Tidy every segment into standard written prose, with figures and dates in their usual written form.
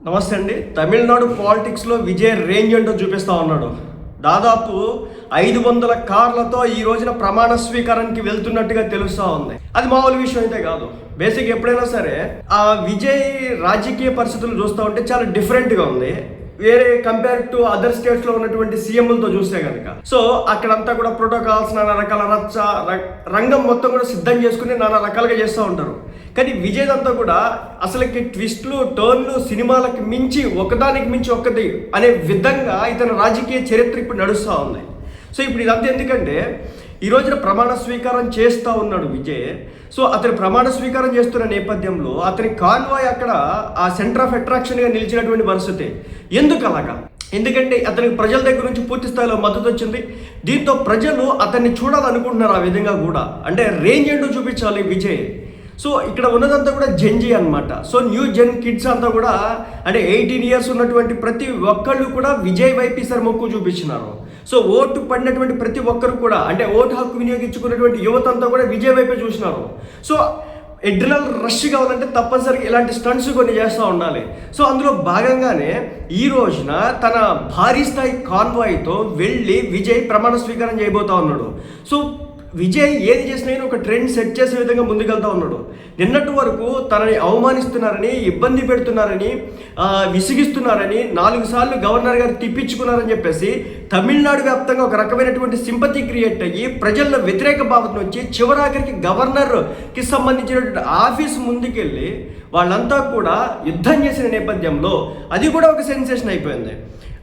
నమస్తే అండి. తమిళనాడు పాలిటిక్స్లో విజయ్ రేంజ్ ఏంటో చూపిస్తా ఉన్నాడు. దాదాపు 500 కార్లతో ఈ రోజున ప్రమాణ స్వీకారానికి వెళ్తున్నట్టుగా తెలుస్తూ ఉంది. అది మామూలు విషయం అయితే కాదు. బేసిక్ ఎప్పుడైనా సరే ఆ విజయ్ రాజకీయ పరిస్థితులు చూస్తూ ఉంటే చాలా డిఫరెంట్గా ఉంది. వేరే కంపేర్ టు అదర్ స్టేట్స్ లో ఉన్నటువంటి సీఎంలతో చూస్తే కనుక. సో అక్కడంతా కూడా ప్రోటోకాల్స్ నానా రకాల రంగం మొత్తం కూడా సిద్ధం చేసుకుని నానా రకాలుగా చేస్తూ ఉంటారు. కానీ విజయ్ అంతా కూడా అసలుకి ట్విస్ట్లు టర్న్లు సినిమాలకు మించి ఒకదానికి మించి ఒకటి అనే విధంగా ఇతని రాజకీయ చరిత్ర ఇప్పుడు నడుస్తూ ఉంది. సో ఇప్పుడు ఇదంతా ఎందుకంటే ఈ రోజున ప్రమాణ స్వీకారం చేస్తూ ఉన్నాడు విజయ్. సో అతని ప్రమాణ స్వీకారం చేస్తున్న నేపథ్యంలో అతని కాన్వాయ్ అక్కడ ఆ సెంటర్ ఆఫ్ అట్రాక్షన్గా నిలిచినటువంటి పరిస్థితి. ఎందుకు అలాగా? ఎందుకంటే అతనికి ప్రజల దగ్గర నుంచి పూర్తి స్థాయిలో మద్దతు వచ్చింది. దీంతో ప్రజలు అతన్ని చూడాలనుకుంటున్నారు. ఆ విధంగా కూడా అంటే రేంజ్ ఏంటో చూపించాలి విజయ్. సో ఇక్కడ ఉన్నదంతా కూడా జెన్జీ అనమాట. సో న్యూ జెన్ కిడ్స్ అంతా కూడా అంటే 18 years ఉన్నటువంటి ప్రతి ఒక్కళ్ళు కూడా విజయ్ వైపు ఈసారి మొక్కు చూపించినారు. సో ఓటు పడినటువంటి ప్రతి ఒక్కరు కూడా అంటే ఓటు హక్కు వినియోగించుకున్నటువంటి యువత అంతా కూడా విజయ్ వైపే చూసినారు. సో ఎడ్రినల్ రష్ కావాలంటే తప్పనిసరిగా ఇలాంటి స్టంట్స్ కొన్ని చేస్తూ ఉండాలి. సో అందులో భాగంగానే ఈ రోజున తన భారీ స్థాయి కాన్వాయ్తో వెళ్ళి విజయ్ ప్రమాణ స్వీకారం చేయబోతా ఉన్నాడు. సో విజయ్ ఏది చేసినా ఒక ట్రెండ్ సెట్ చేసే విధంగా ముందుకెళ్తా ఉన్నాడు. నిన్నటి వరకు తనని అవమానిస్తున్నారని, ఇబ్బంది పెడుతున్నారని, విసిగిస్తున్నారని 4 సార్లు గవర్నర్ గారు తిప్పించుకున్నారని చెప్పేసి తమిళనాడు వ్యాప్తంగా ఒక రకమైనటువంటి సింపతి క్రియేట్ అయ్యి ప్రజల్లో వ్యతిరేక భావన వచ్చి చివరాఖరికి గవర్నర్కి సంబంధించినటువంటి ఆఫీస్ ముందుకెళ్ళి వాళ్ళంతా కూడా యుద్ధం చేసిన నేపథ్యంలో అది కూడా ఒక సెన్సేషన్ అయిపోయింది.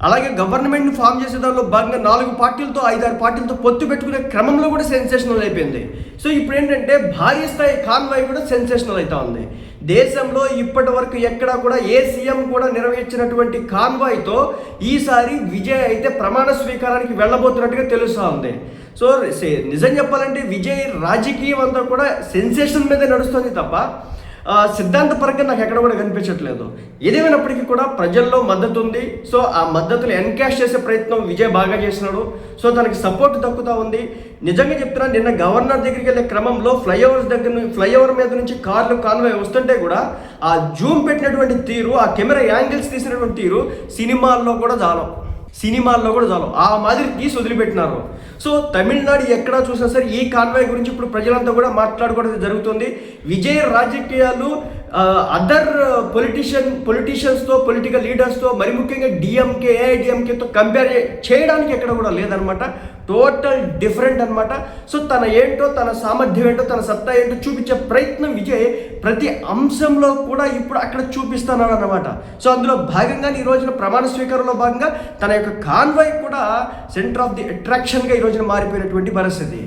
అలాగే గవర్నమెంట్ని ఫామ్ చేసే దానిలో భాగంగా 4 పార్టీలతో 5-6 పార్టీలతో పొత్తు పెట్టుకునే క్రమంలో కూడా సెన్సేషనల్ అయిపోయింది. సో ఇప్పుడు ఏంటంటే భారీ స్థాయి కాన్వాయ్ కూడా సెన్సేషనల్ అవుతా ఉంది. దేశంలో ఇప్పటి వరకు ఎక్కడా కూడా ఏ సీఎం కూడా నిర్వహించినటువంటి కాన్వాయ్తో ఈసారి విజయ్ అయితే ప్రమాణ స్వీకారానికి వెళ్ళబోతున్నట్టుగా తెలుస్తూ ఉంది. సో నిజం చెప్పాలంటే విజయ్ రాజకీయం అంతా కూడా సెన్సేషన్ మీదే నడుస్తుంది తప్ప సిద్ధాంతపరంగా నాకు ఎక్కడ కూడా కనిపించట్లేదు. ఏదేమైనప్పటికీ కూడా ప్రజల్లో మద్దతు ఉంది. సో ఆ మద్దతులు ఎన్కాష్ చేసే ప్రయత్నం విజయ్ బాగా చేసినాడు. సో తనకి సపోర్ట్ దక్కుతూ ఉంది. నిజంగా చెప్తున్నా, నిన్న గవర్నర్ దగ్గరికి వెళ్ళే క్రమంలో ఫ్లైఓవర్ మీద నుంచి కార్లు కాన్వాయ్ వస్తుంటే కూడా ఆ జూమ్ పెట్టినటువంటి తీరు, ఆ కెమెరా యాంగిల్స్ తీసినటువంటి తీరు సినిమాల్లో కూడా చాలు ఆ మాదిరి తీసి వదిలిపెట్టినారు. సో తమిళనాడు ఎక్కడా చూసినా సరే ఈ కాన్వాయ్ గురించి ఇప్పుడు ప్రజలంతా కూడా మాట్లాడుకోవడం జరుగుతుంది. విజయ్ రాజకీయాలు అదర్ పొలిటీషియన్స్తో పొలిటికల్ లీడర్స్తో మరి ముఖ్యంగా డిఎంకే ఏఐడిఎంకేతో కంపేర్ చేయడానికి ఎక్కడ కూడా లేదనమాట. టోటల్ డిఫరెంట్ అనమాట. సో తన ఏంటో, తన సామర్థ్యం ఏంటో, తన సత్తా ఏంటో చూపించే ప్రయత్నం విజయ్ ప్రతి అంశంలో కూడా ఇప్పుడు అక్కడ చూపిస్తున్నాడు అనమాట. సో అందులో భాగంగా ఈ రోజున ప్రమాణ స్వీకారంలో భాగంగా తన యొక్క కాన్వాయ్ కూడా సెంటర్ ఆఫ్ ది అట్రాక్షన్గా ఈ రోజున మారిపోయినటువంటి పరిస్థితి.